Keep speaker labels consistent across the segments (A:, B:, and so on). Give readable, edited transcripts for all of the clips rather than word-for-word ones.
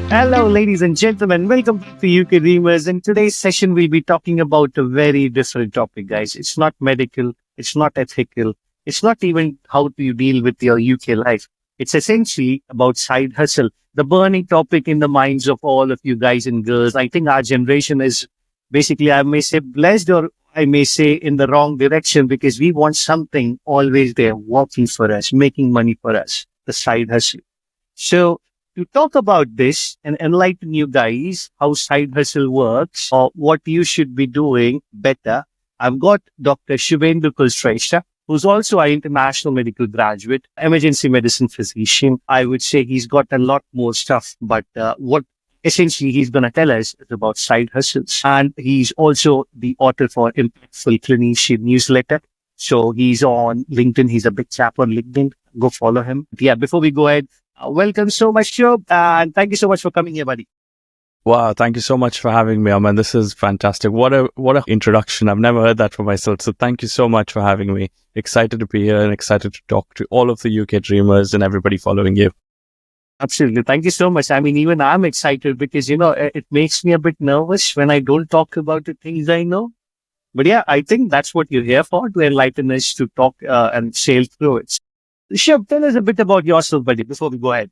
A: Hello, ladies and gentlemen. Welcome to UK Dreamers. In today's session, we'll be talking about a very different topic, guys. It's not medical, it's not ethical, it's not even how do you deal with your UK life. It's essentially about side hustle, the burning topic in the minds of all of you guys and girls. I think our generation is basically, I may say, blessed, or I may say in the wrong direction, because we want something always there working for us, making money for us, the side hustle. So, to talk about this and enlighten you guys how side hustle works or what you should be doing better, I've got Dr. Shubhendu Kulshrestha, who's also an international medical graduate, emergency medicine physician. I would say he's got a lot more stuff, but what essentially he's going to tell us is about side hustles. And he's also the author for Impactful Clinician newsletter. So he's on LinkedIn. He's a big chap on LinkedIn. Go follow him. Yeah, before we go ahead, welcome so much, Shub, and thank you so much for coming here, buddy.
B: Wow, thank you so much for having me, Aman. This is fantastic. What a introduction. I've never heard that for myself. So thank you so much for having me. Excited to be here and excited to talk to all of the UK dreamers and everybody following you.
A: Absolutely. Thank you so much. I mean, even I'm excited because, it makes me a bit nervous when I don't talk about the things I know. But yeah, I think that's what you're here for, to enlighten us, to talk and sail through it. Shub, tell us a bit about yourself, buddy, before we go ahead.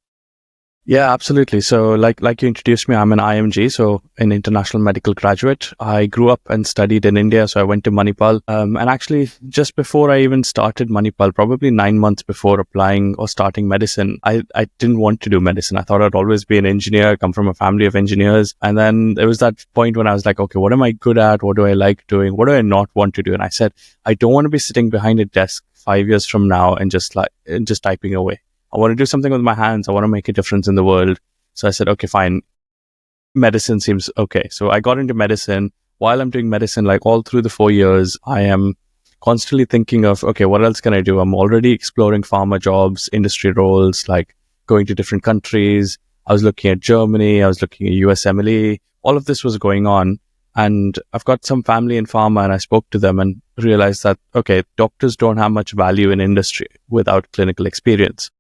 B: Yeah, absolutely. So like you introduced me, I'm an IMG, so an international medical graduate. I grew up and studied in India, so I went to Manipal. And actually, just before I even started Manipal, probably 9 months before applying or starting medicine, I didn't want to do medicine. I thought I'd always be an engineer, come from a family of engineers. And then there was that point when I was like, okay, what am I good at? What do I like doing? What do I not want to do? And I said, I don't want to be sitting behind a desk 5 years from now and just typing away. I want to do something with my hands. I want to make a difference in the world. So I said, okay, fine. Medicine seems okay. So I got into medicine. While I'm doing medicine, like all through the 4 years, I am constantly thinking of, okay, what else can I do? I'm already exploring pharma jobs, industry roles, like going to different countries. I was looking at Germany. I was looking at USMLE. All of this was going on. And I've got some family in pharma, and I spoke to them and realized that, okay, doctors don't have much value in industry without clinical experience.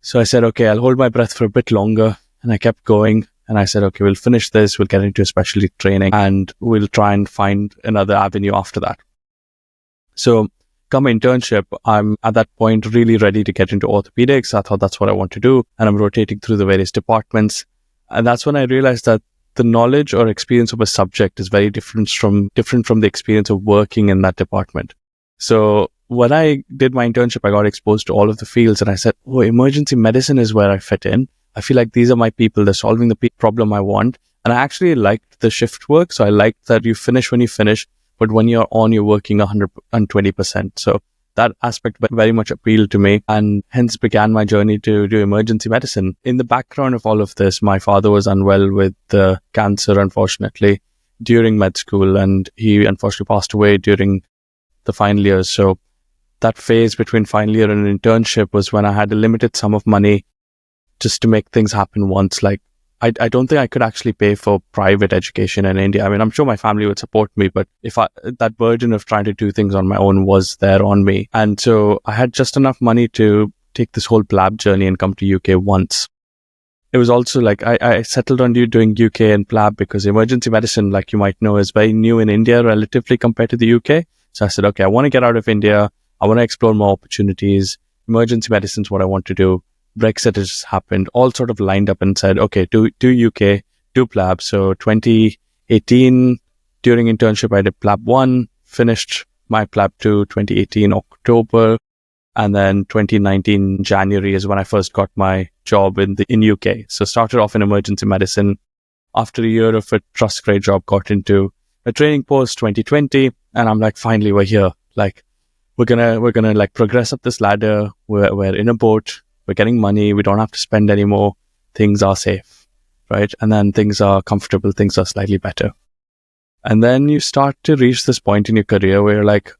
B: So I said, okay, I'll hold my breath for a bit longer. And I kept going. And I said, okay, we'll finish this. We'll get into a specialty training and we'll try and find another avenue after that. So come internship, I'm at that point really ready to get into orthopedics. I thought that's what I want to do. And I'm rotating through the various departments. And that's when I realized that the knowledge or experience of a subject is very different from the experience of working in that department. So when I did my internship, I got exposed to all of the fields and I said, oh, emergency medicine is where I fit in. I feel like these are my people. They're solving the problem I want. And I actually liked the shift work. So I liked that you finish when you finish, but when you're on, you're working 120%. So that aspect very much appealed to me and hence began my journey to do emergency medicine. In the background of all of this, my father was unwell with cancer, unfortunately, during med school. And he unfortunately passed away during the final years. So that phase between final year and internship was when I had a limited sum of money just to make things happen once. Like, I don't think I could actually pay for private education in India. I mean, I'm sure my family would support me, but that burden of trying to do things on my own was there on me. And so I had just enough money to take this whole PLAB journey and come to UK once. It was also like I settled on doing UK and PLAB because emergency medicine, like you might know, is very new in India relatively compared to the UK. So I said, okay, I want to get out of India. I want to explore more opportunities. Emergency medicine is what I want to do. Brexit has happened, all sort of lined up and said, okay, do UK, do PLAB. So 2018, during internship, I did PLAB 1, finished my PLAB 2, 2018 October. And then 2019 January is when I first got my job in UK. So started off in emergency medicine. After a year of a trust grade job, got into a training post 2020. And I'm like, finally, we're here. Like, we're gonna like progress up this ladder. We're in a boat. We're getting money. We don't have to spend anymore. Things are safe, right? And then things are comfortable. Things are slightly better. And then you start to reach this point in your career where like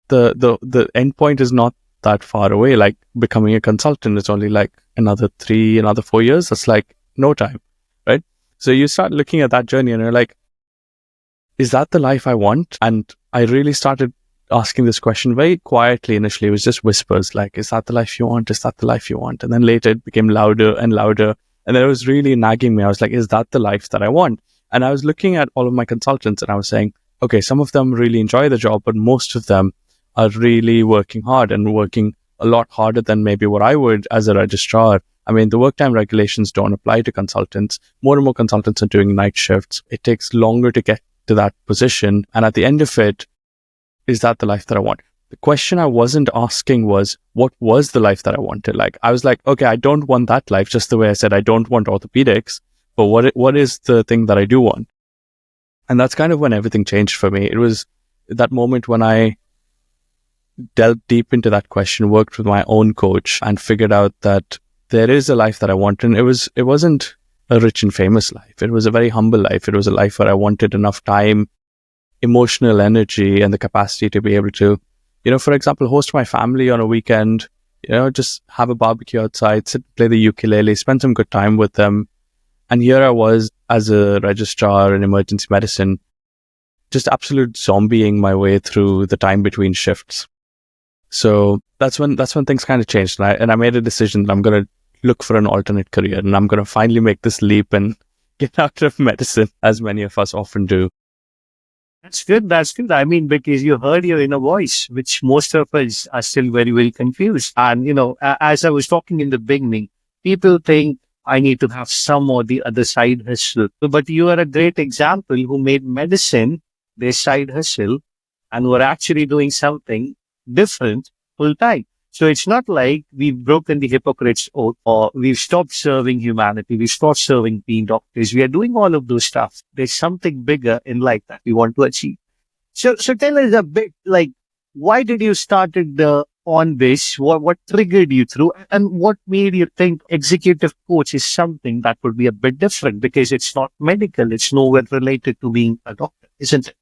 B: the end point is not that far away. Like becoming a consultant is only like another 4 years. That's like no time, right? So you start looking at that journey and you're like, is that the life I want? And I really started asking this question very quietly initially. It was just whispers like, is that the life you want? Is that the life you want? And then later it became louder and louder. And it was really nagging me. I was like, is that the life that I want? And I was looking at all of my consultants and I was saying, okay, some of them really enjoy the job, but most of them are really working hard and working a lot harder than maybe what I would as a registrar. I mean, the work time regulations don't apply to consultants. More and more consultants are doing night shifts. It takes longer to get to that position. And at the end of it, is that the life that I want? The question I wasn't asking was, what was the life that I wanted? Like, I was like, okay, I don't want that life, just the way I said, I don't want orthopedics, but what is the thing that I do want? And that's kind of when everything changed for me. It was that moment when I delved deep into that question, worked with my own coach and figured out that there is a life that I want. And it wasn't a rich and famous life. It was a very humble life. It was a life where I wanted enough time, emotional energy, and the capacity to be able to, for example, host my family on a weekend, just have a barbecue outside, sit, play the ukulele, spend some good time with them. And here I was as a registrar in emergency medicine, just absolute zombieing my way through the time between shifts. So that's when things kind of changed. And I made a decision that I'm going to look for an alternate career and I'm going to finally make this leap and get out of medicine, as many of us often do.
A: That's good. That's good. I mean, because you heard your inner voice, which most of us are still very, very confused. And, as I was talking in the beginning, people think I need to have some or the other side hustle. But you are a great example who made medicine their side hustle and were actually doing something different full time. So it's not like we've broken the Hippocrates oath or we've stopped serving humanity. We've stopped serving being doctors. We are doing all of those stuff. There's something bigger in life that we want to achieve. So tell us a bit, like, why did you started on this? What triggered you through? And what made you think executive coach is something that would be a bit different because it's not medical. It's nowhere related to being a doctor, isn't it?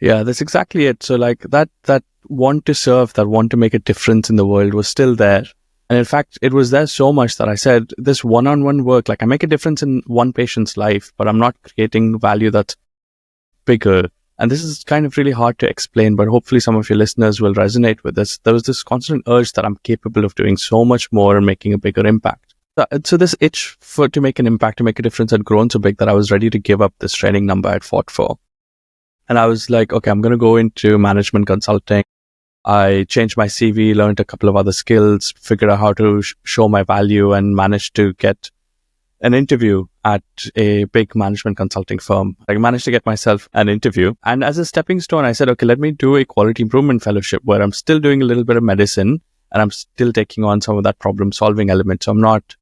B: Yeah, that's exactly it. So like that want to serve, that want to make a difference in the world was still there. And in fact, it was there so much that I said, this one-on-one work, like I make a difference in one patient's life, but I'm not creating value that's bigger. And this is kind of really hard to explain, but hopefully some of your listeners will resonate with this. There was this constant urge that I'm capable of doing so much more and making a bigger impact. So this itch to make an impact, to make a difference had grown so big that I was ready to give up this training number I'd fought for. And I was like, okay, I'm going to go into management consulting. I changed my CV, learned a couple of other skills, figured out how to show my value and managed to get an interview at a big management consulting firm. I managed to get myself an interview. And as a stepping stone, I said, okay, let me do a quality improvement fellowship where I'm still doing a little bit of medicine and I'm still taking on some of that problem solving element. So I'm not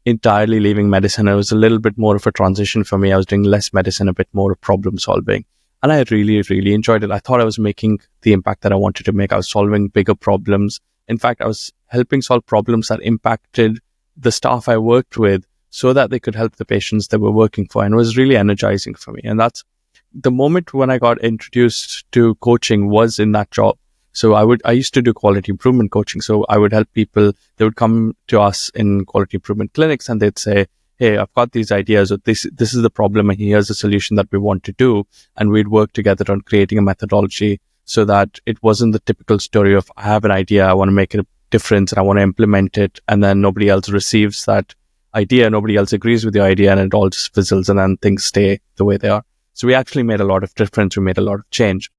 B: entirely leaving medicine. It was a little bit more of a transition for me. I was doing less medicine, a bit more problem solving. And I really, really enjoyed it. I thought I was making the impact that I wanted to make. I was solving bigger problems. In fact, I was helping solve problems that impacted the staff I worked with so that they could help the patients they were working for. And it was really energizing for me. And that's the moment when I got introduced to coaching was in that job. So I used to do quality improvement coaching. So I would help people. They would come to us in quality improvement clinics and they'd say, hey, I've got these ideas, or this is the problem, and here's the solution that we want to do. And we'd work together on creating a methodology so that it wasn't the typical story of, I have an idea, I want to make a difference, and I want to implement it, and then nobody else receives that idea, nobody else agrees with the idea, and it all just fizzles, and then things stay the way they are. So we actually made a lot of difference, we made a lot of change.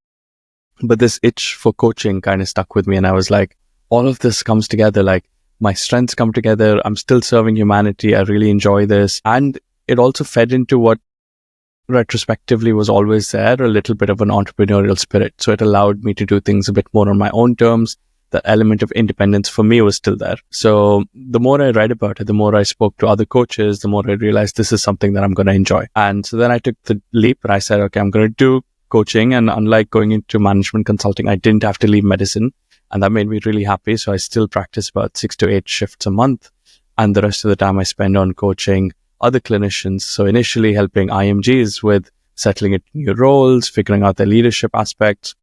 B: But this itch for coaching kind of stuck with me, and I was like, all of this comes together, like, my strengths come together. I'm still serving humanity. I really enjoy this. And it also fed into what retrospectively was always there, a little bit of an entrepreneurial spirit. So it allowed me to do things a bit more on my own terms. The element of independence for me was still there. So the more I read about it, the more I spoke to other coaches, the more I realized this is something that I'm going to enjoy. And so then I took the leap and I said, okay, I'm going to do coaching. And unlike going into management consulting, I didn't have to leave medicine. And that made me really happy. So I still practice about 6 to 8 shifts a month. And the rest of the time I spend on coaching other clinicians. So initially helping IMGs with settling into new roles, figuring out their leadership aspects.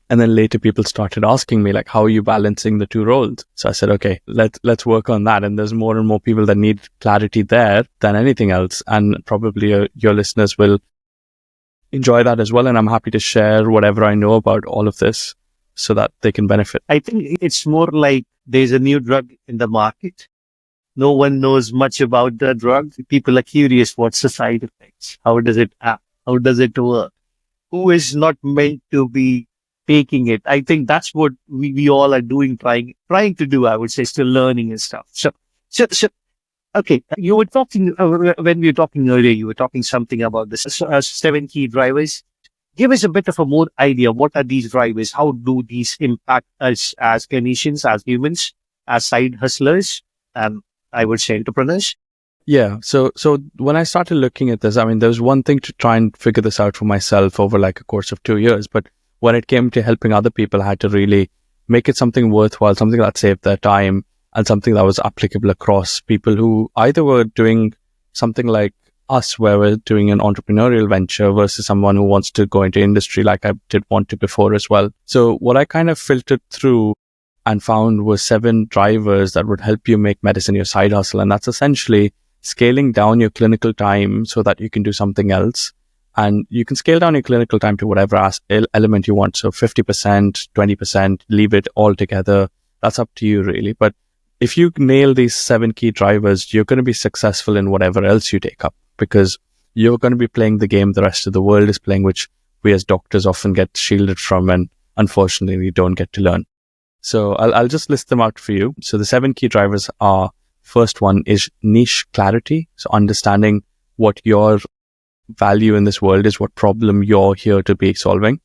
B: And then later people started asking me, like, how are you balancing the two roles? So I said, okay, let's work on that. And there's more and more people that need clarity there than anything else. And probably your listeners will enjoy that as well. And I'm happy to share whatever I know about all of this, so that they can benefit.
A: I think it's more like there's a new drug in the market. No one knows much about the drug. People are curious. What's the side effects? How does it act? How does it work? Who is not meant to be taking it? I think that's what we all are doing, trying to do, I would say, still learning and stuff. So okay, you were talking, when we were talking earlier, you were talking something about the seven key drivers. Give us a bit of a more idea. What are these drivers? How do these impact us as clinicians, as humans, as side hustlers, and I would say entrepreneurs?
B: Yeah. So when I started looking at this, I mean, there was one thing to try and figure this out for myself over like a course of 2 years. But when it came to helping other people, I had to really make it something worthwhile, something that saved their time and something that was applicable across people who either were doing something like us, where we're doing an entrepreneurial venture versus someone who wants to go into industry like I did want to before as well. So what I kind of filtered through and found were 7 drivers that would help you make medicine your side hustle. And that's essentially scaling down your clinical time so that you can do something else. And you can scale down your clinical time to whatever element you want. So 50%, 20%, leave it all together. That's up to you really. But if you nail these 7 key drivers, you're going to be successful in whatever else you take up, because you're going to be playing the game the rest of the world is playing, which we as doctors often get shielded from and unfortunately we don't get to learn. So I'll just list them out for you. So the 7 key drivers are, first one is niche clarity. So understanding what your value in this world is, what problem you're here to be solving.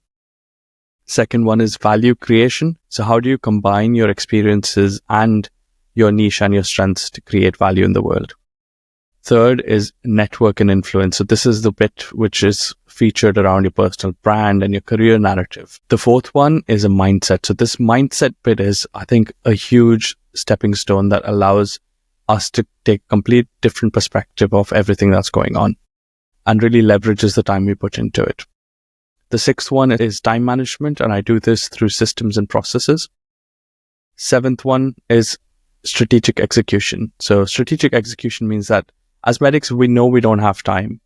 B: Second one is value creation. So how do you combine your experiences and your niche and your strengths to create value in the world? Third is network and influence. So this is the bit which is featured around your personal brand and your career narrative. The fourth one is a mindset. So this mindset bit is, I think, a huge stepping stone that allows us to take complete different perspective of everything that's going on and really leverages the time we put into it. The sixth one is time management, and I do this through systems and processes. Seventh one is strategic execution. So strategic execution means that as medics, we know we don't have time.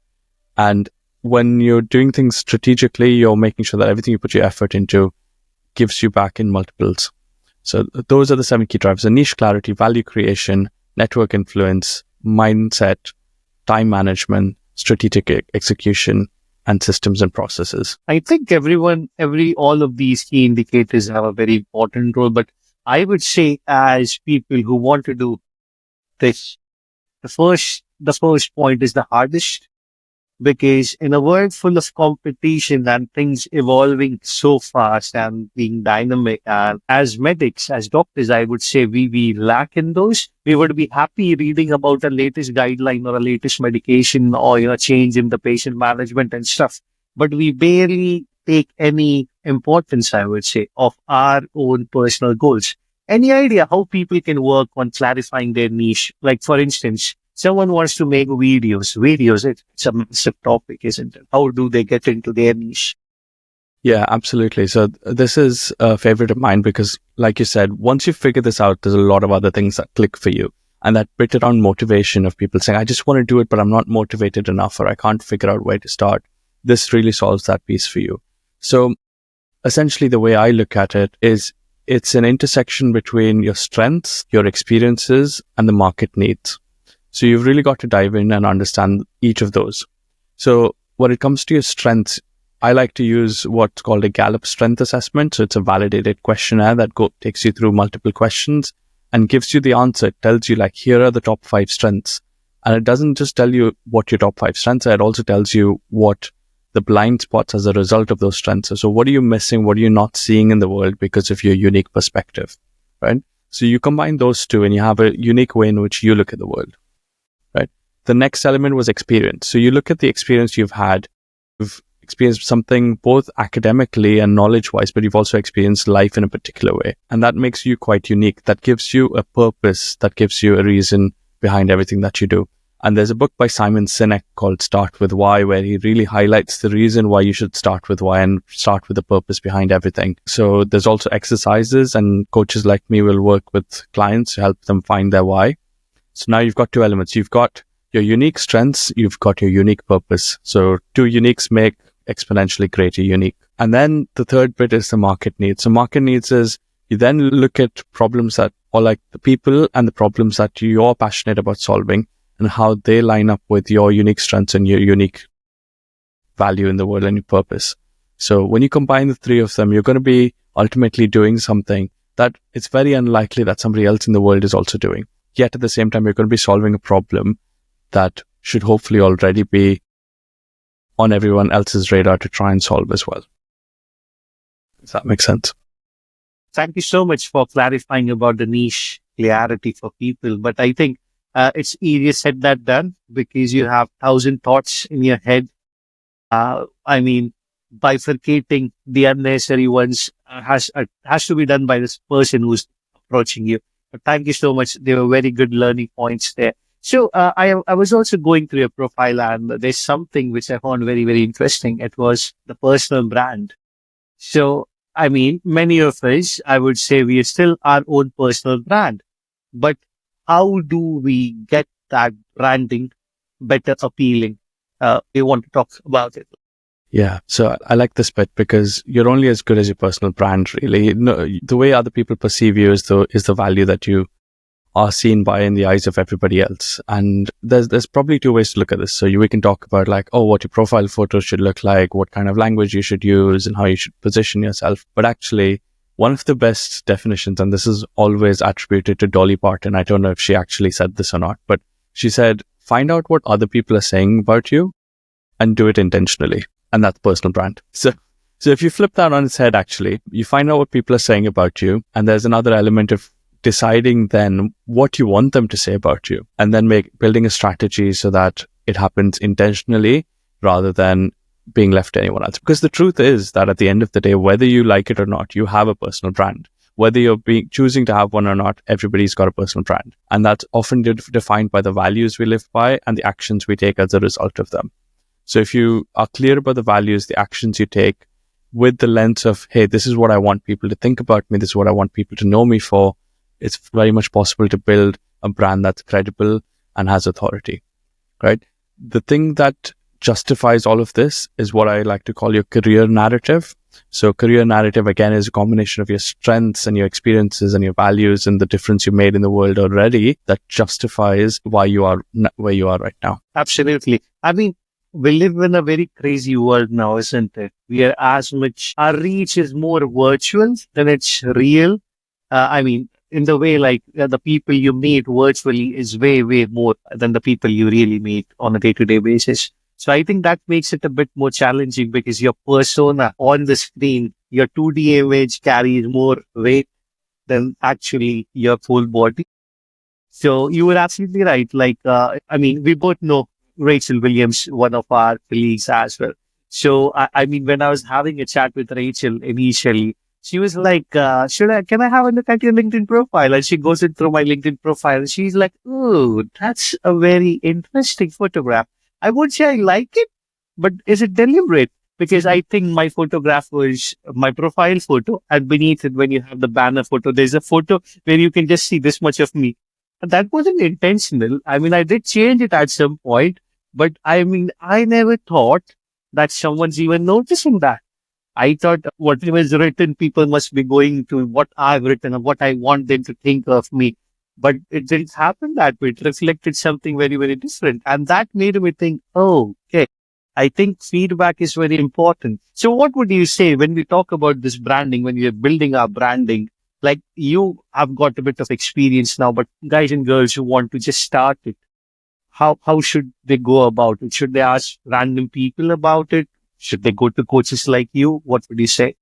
B: And when you're doing things strategically, you're making sure that everything you put your effort into gives you back in multiples. So those are the 7 key drivers: niche clarity, value creation, network influence, mindset, time management, strategic execution, and systems and processes.
A: I think all of these key indicators have a very important role, but I would say as people who want to do this, the first point is the hardest, because in a world full of competition and things evolving so fast and being dynamic, and as medics, as doctors, I would say we lack in those. We would be happy reading about a latest guideline or a latest medication or change in the patient management and stuff, but we barely take any importance, I would say, of our own personal goals. Any idea how people can work on clarifying their niche? Like, for instance, someone wants to make videos, it's a massive topic, isn't it? How do they get into their niche?
B: Yeah, absolutely. So this is a favorite of mine because, like you said, once you figure this out, there's a lot of other things that click for you. And that bit around motivation of people saying, I just want to do it, but I'm not motivated enough, or I can't figure out where to start. This really solves that piece for you. So essentially, the way I look at it is it's an intersection between your strengths, your experiences, and the market needs. So you've really got to dive in and understand each of those. So when it comes to your strengths, I like to use what's called a Gallup strength assessment. So it's a validated questionnaire that takes you through multiple questions and gives you the answer. It tells you, like, here are the top 5 strengths. And it doesn't just tell you what your top 5 strengths are. It also tells you what the blind spots as a result of those strengths are. So what are you missing? What are you not seeing in the world because of your unique perspective, right? So you combine those two and you have a unique way in which you look at the world, right? The next element was experience. So you look at the experience you've had. You've experienced something both academically and knowledge-wise, but you've also experienced life in a particular way. And that makes you quite unique. That gives you a purpose. That gives you a reason behind everything that you do. And there's a book by Simon Sinek called Start With Why, where he really highlights the reason why you should start with why and start with the purpose behind everything. So there's also exercises, and coaches like me will work with clients to help them find their why. So now you've got 2 elements. You've got your unique strengths, you've got your unique purpose. So 2 uniques make exponentially greater unique. And then the third bit is the market needs. So market needs is You then look at problems that, or like the people and the problems that you're passionate about solving and how they line up with your unique strengths and your unique value in the world and your purpose. So when you combine the three of them, you're going to be ultimately doing something that it's very unlikely that somebody else in the world is also doing. Yet at the same time, you're going to be solving a problem that should hopefully already be on everyone else's radar to try and solve as well. Does that make sense?
A: Thank you so much for clarifying about the niche clarity for people. But I think it's easier said than done because you have 1,000 thoughts in your head. I mean, bifurcating the unnecessary ones has to be done by this person who's approaching you. But thank you so much. They were very good learning points there. So I was also going through your profile, and there's something which I found very, very interesting. It was the personal brand. So, I mean, many of us, I would say we are still our own personal brand, but how do we get that branding better appealing? We want to talk about it.
B: Yeah. So I like this bit because you're only as good as your personal brand, really. No, the way other people perceive you is the value that you are seen by in the eyes of everybody else. And there's probably two ways to look at this. So we can talk about like, what your profile photo should look like, what kind of language you should use and how you should position yourself. But actually, one of the best definitions, and this is always attributed to Dolly Parton. I don't know if she actually said this or not, but she said, find out what other people are saying about you and do it intentionally. And that's personal brand. So if you flip that on its head, actually, you find out what people are saying about you. And there's another element of deciding then what you want them to say about you, and then building a strategy so that it happens intentionally rather than being left to anyone else. Because the truth is that at the end of the day, whether you like it or not, you have a personal brand. Whether you're choosing to have one or not, everybody's got a personal brand. And that's often defined by the values we live by and the actions we take as a result of them. So if you are clear about the values, the actions you take with the lens of, hey, this is what I want people to think about me, this is what I want people to know me for, it's very much possible to build a brand that's credible and has authority, right? The thing that justifies all of this is what I like to call your career narrative. So career narrative, again, is a combination of your strengths and your experiences and your values and the difference you made in the world already that justifies why you are where you are right now.
A: Absolutely. I mean, we live in a very crazy world now, isn't it? Our reach is more virtual than it's real. I mean, in the way like the people you meet virtually is way, way more than the people you really meet on a day-to-day basis. So I think that makes it a bit more challenging because your persona on the screen, your 2D image carries more weight than actually your full body. So you were absolutely right. Like, I mean, we both know Rachel Williams, one of our colleagues as well. So, I mean, when I was having a chat with Rachel initially, she was like, can I have a look at your LinkedIn profile? And she goes in through my LinkedIn profile and she's like, oh, that's a very interesting photograph. I would say I like it, but is it deliberate? Because I think my photograph was my profile photo, and beneath it, when you have the banner photo, there's a photo where you can just see this much of me. And that wasn't intentional. I mean, I did change it at some point, but I mean, I never thought that someone's even noticing that. I thought whatever is written, people must be going to what I've written and what I want them to think of me. But it didn't happen that way. It reflected something very, very different. And that made me think, oh, okay, I think feedback is very important. So what would you say when we talk about this branding, when we are building our branding? Like, you have got a bit of experience now, but guys and girls who want to just start it, how should they go about it? Should they ask random people about it? Should they go to coaches like you? What would you say?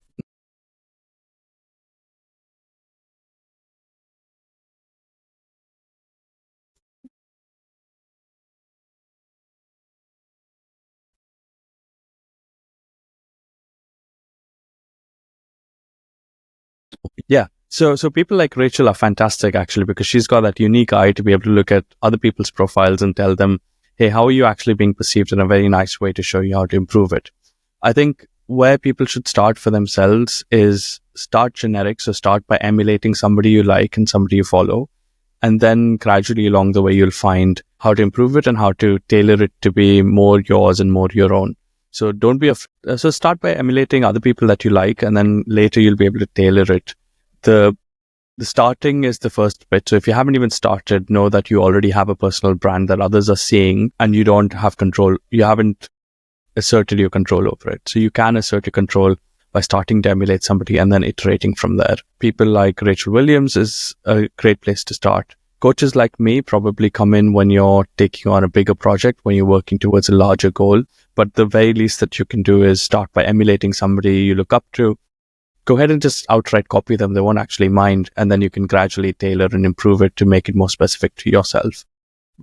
B: Yeah. So people like Rachel are fantastic actually, because she's got that unique eye to be able to look at other people's profiles and tell them, hey, how are you actually being perceived, in a very nice way to show you how to improve it. I think where people should start for themselves is start generic. So start by emulating somebody you like and somebody you follow. And then gradually along the way, you'll find how to improve it and how to tailor it to be more yours and more your own. So don't be so start by emulating other people that you like, and then later you'll be able to tailor it the starting is the first bit. So if you haven't even started, know that you already have a personal brand that others are seeing and you don't have control. You haven't asserted your control over it. So you can assert your control by starting to emulate somebody and then iterating from there. People like Rachel Williams is a great place to start. Coaches like me probably come in when you're taking on a bigger project, when you're working towards a larger goal. But the very least that you can do is start by emulating somebody you look up to. Go ahead and just outright copy them. They won't actually mind. And then you can gradually tailor and improve it to make it more specific to yourself.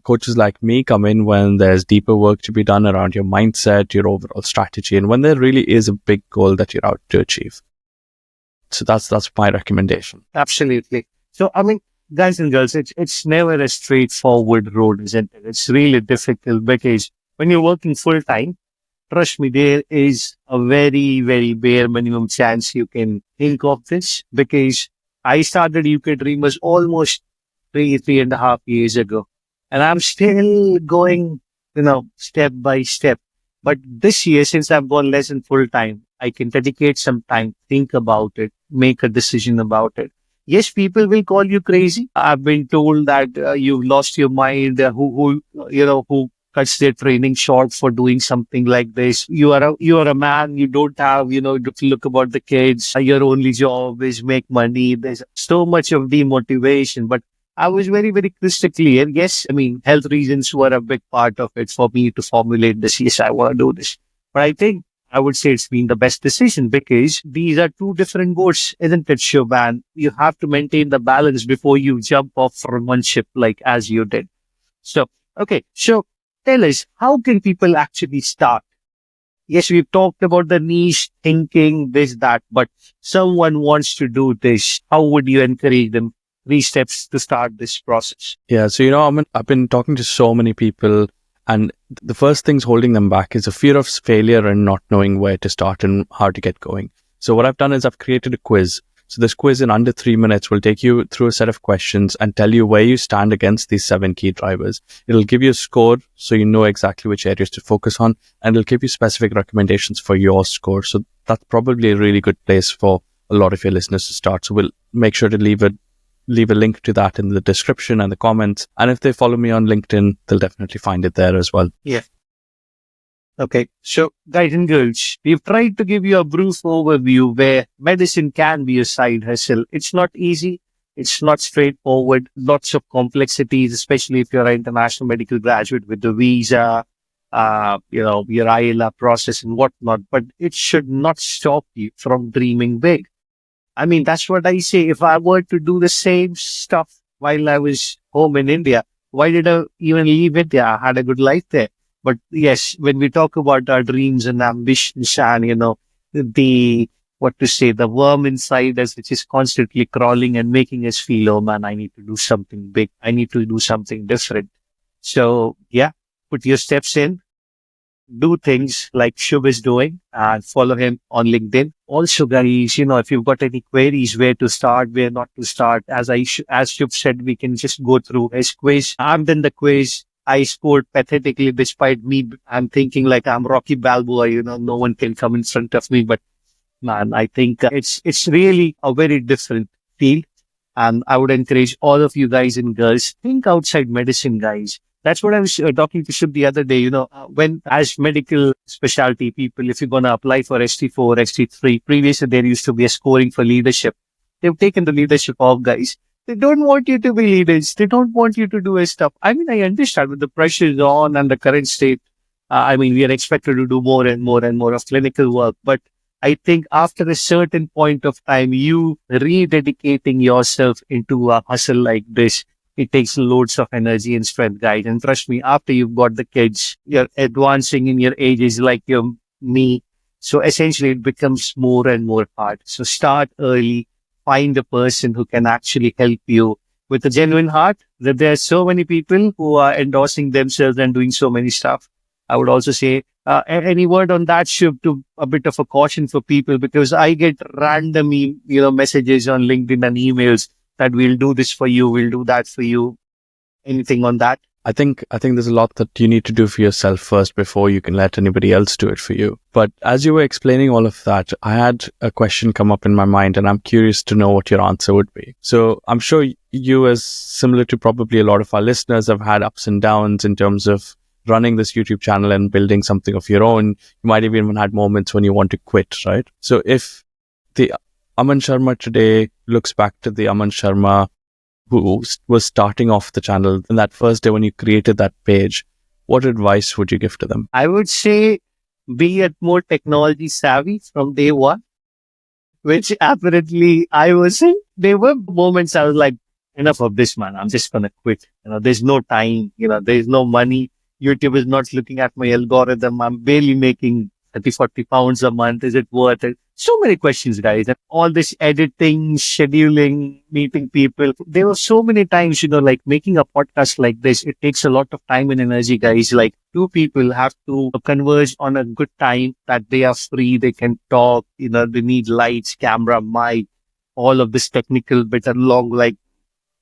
B: Coaches like me come in when there's deeper work to be done around your mindset, your overall strategy, and when there really is a big goal that you're out to achieve. So that's my recommendation.
A: Absolutely. So, I mean, guys and girls, it's never a straightforward road, isn't it? It's really difficult because when you're working full time, trust me, there is a very, very bare minimum chance you can think of this, because I started UK Dreamers almost 3.5 years ago. And I'm still going, step by step. But this year, since I've gone less than full time, I can dedicate some time, think about it, make a decision about it. Yes, people will call you crazy. I've been told that you've lost your mind. Who cuts their training short for doing something like this. You are a man. You don't have, to look about the kids. Your only job is make money. There's so much of demotivation. But I was very, very crystal clear. Yes, I mean, health reasons were a big part of it for me to formulate this. Yes, I want to do this. But I think I would say it's been the best decision, because these are two different boats, isn't it, Shubhan? You have to maintain the balance before you jump off from one ship like as you did. So, okay. So tell us, how can people actually start? Yes, we've talked about the niche thinking, this, that, but someone wants to do this. How would you encourage them? 3 steps to start this process.
B: Yeah. So, I've been talking to so many people, and the first things holding them back is a fear of failure and not knowing where to start and how to get going. So what I've done is I've created a quiz. So this quiz in under 3 minutes will take you through a set of questions and tell you where you stand against these 7 key drivers. It'll give you a score so you know exactly which areas to focus on, and it'll give you specific recommendations for your score. So that's probably a really good place for a lot of your listeners to start. So we'll make sure to leave a link to that in the description and the comments. And if they follow me on LinkedIn, they'll definitely find it there as well.
A: Yeah. Okay. So, guys and girls, we've tried to give you a brief overview where medicine can be a side hustle. It's not easy. It's not straightforward. Lots of complexities, especially if you're an international medical graduate with the visa, your ILA process and whatnot. But it should not stop you from dreaming big. I mean, that's what I say. If I were to do the same stuff while I was home in India, why did I even leave India? I had a good life there. But yes, when we talk about our dreams and ambitions and, the worm inside us, which is constantly crawling and making us feel, oh man, I need to do something big. I need to do something different. So yeah, put your steps in. Do things like Shubh is doing, and follow him on LinkedIn. Also, guys, if you've got any queries, where to start, where not to start, as Shubh said, we can just go through his quiz. I've done the quiz. I scored pathetically, despite me. I'm thinking like I'm Rocky Balboa, no one can come in front of me. But man, I think it's really a very different field. And I would encourage all of you guys and girls, think outside medicine, guys. That's what I was talking to Shubh the other day. When as medical specialty people, if you're going to apply for ST4, ST3, previously there used to be a scoring for leadership. They've taken the leadership off, guys. They don't want you to be leaders. They don't want you to do a stuff. I mean, I understand with the pressure is on and the current state. We are expected to do more and more and more of clinical work. But I think after a certain point of time, you rededicating yourself into a hustle like this, it takes loads of energy and strength, guys. And trust me, after you've got the kids, you're advancing in your ages like me. So essentially, it becomes more and more hard. So start early. Find a person who can actually help you with a genuine heart. That there are so many people who are endorsing themselves and doing so many stuff. I would also say, any word on that, Shubh, to a bit of a caution for people, because I get random, messages on LinkedIn and emails that we'll do this for you, we'll do that for you. Anything on that?
B: I think there's a lot that you need to do for yourself first before you can let anybody else do it for you. But as you were explaining all of that, I had a question come up in my mind, and I'm curious to know what your answer would be. So I'm sure you, as similar to probably a lot of our listeners, have had ups and downs in terms of running this YouTube channel and building something of your own. You might have even had moments when you want to quit, right? So if the Aman Sharma today looks back to the Aman Sharma who was starting off the channel in that first day when you created that page, what advice would you give to them?
A: I would say be more technology savvy from day one, which apparently I wasn't. There were moments I was like, enough of this, man. I'm just going to quit. There's no time, there's no money. YouTube is not looking at my algorithm. I'm barely making 30, 40 pounds a month. Is it worth it? So many questions, guys. And all this editing, scheduling, meeting people. There were so many times, like making a podcast like this, it takes a lot of time and energy, guys. Like two people have to converge on a good time that they are free. They can talk, they need lights, camera, mic, all of this technical bit along, like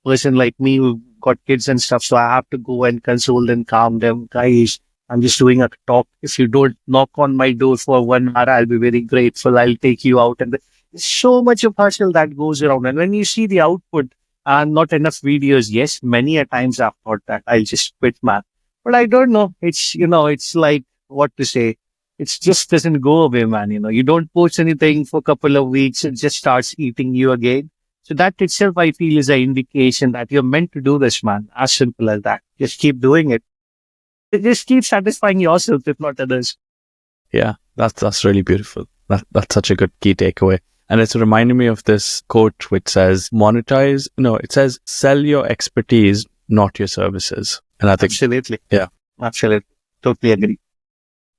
A: person like me who got kids and stuff. So I have to go and console them, calm them. Guys, I'm just doing a talk. If you don't knock on my door for 1 hour, I'll be very grateful. I'll take you out. And there's so much of hustle that goes around. And when you see the output and not enough videos, yes, many a times I've thought that I'll just quit, man. But I don't know. It's, it's like, what to say? It just doesn't go away, man. You don't post anything for a couple of weeks. It just starts eating you again. So that itself, I feel, is an indication that you're meant to do this, man. As simple as that. Just keep doing it. Just keep satisfying yourself, if not others.
B: Yeah, that's really beautiful. That's such a good key takeaway. And it's reminding me of this quote which says, it says, sell your expertise, not your services. And I think,
A: absolutely.
B: Yeah.
A: Absolutely. Totally agree.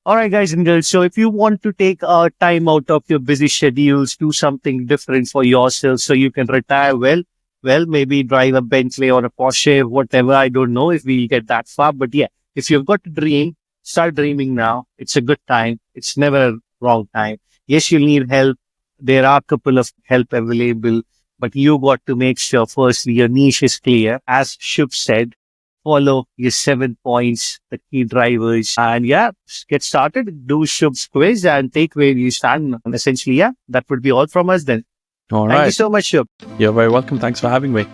A: All right, guys and girls. So if you want to take time out of your busy schedules, do something different for yourself so you can retire well, maybe drive a Bentley or a Porsche, whatever. I don't know if we get that far, but yeah, if you've got a dream, start dreaming now. It's a good time. It's never a wrong time. Yes, you'll need help. There are a couple of help available, but you got to make sure firstly your niche is clear. As Shubh said, follow your 7 points, the key drivers, and yeah, get started. Do Shubh's quiz and take where you stand. And essentially, yeah, that would be all from us then.
B: All
A: Thank
B: right.
A: you so much, Shubh.
B: You're very welcome. Thanks for having me.